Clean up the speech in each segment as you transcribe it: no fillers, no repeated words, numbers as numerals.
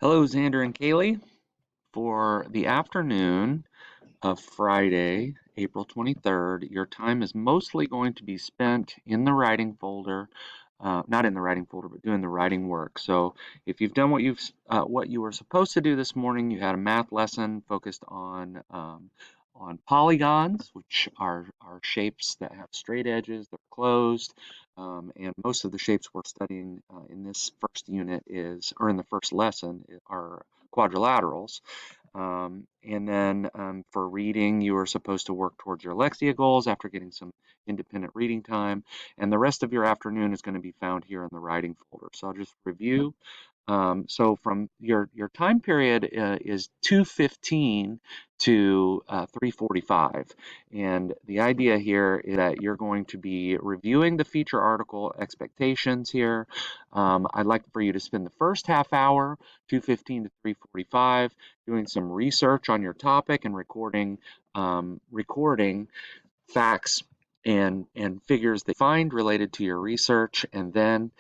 Hello, Xander and Kaylee. For the afternoon of Friday, April 23rd, your time is mostly going to be spent in the writing folder, not in the writing folder, but doing the writing work. So if you've done what you were supposed to do this morning, you had a math lesson focused on polygons, which are shapes that have straight edges, they're closed, and most of the shapes we're studying in this first unit or in the first lesson, are quadrilaterals. And then for reading, you are supposed to work towards your Lexia goals after getting some independent reading time. And the rest of your afternoon is going to be found here in the writing folder. So I'll just review. So from your time period is 2:15 to 3:45, and the idea here is that you're going to be reviewing the feature article expectations here. I'd like for you to spend the first half hour, 2:15 to 3:45, doing some research on your topic and recording facts and figures that you find related to your research, and then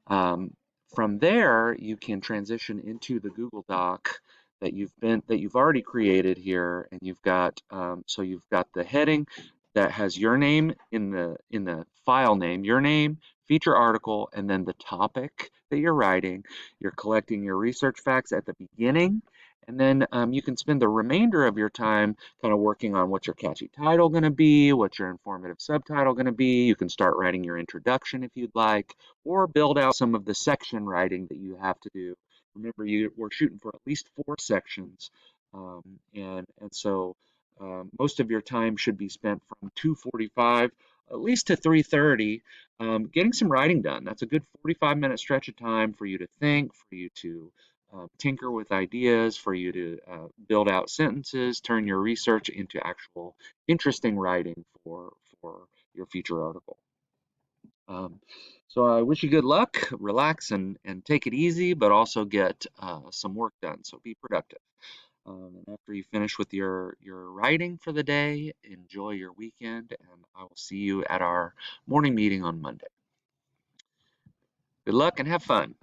um, from there, you can transition into the Google Doc that you've already created here, and you've got the heading that has your name in the file name, your name, feature article, and then the topic that you're writing. You're collecting your research facts at the beginning, and then you can spend the remainder of your time kind of working on what's your catchy title going to be, what's your informative subtitle going to be. You can start writing your introduction if you'd like, or build out some of the section writing that you have to do. Remember, we're shooting for at least 4 sections, and so most of your time should be spent from 2:45 at least to 3:30, getting some writing done. That's a good 45-minute stretch of time for you to think, for you to tinker with ideas, for you to build out sentences, turn your research into actual interesting writing for your feature article. Um, so I wish you good luck. Relax and take it easy, but also get some work done. So be productive. And after you finish with your writing for the day, enjoy your weekend, and I will see you at our morning meeting on Monday. Good luck and have fun.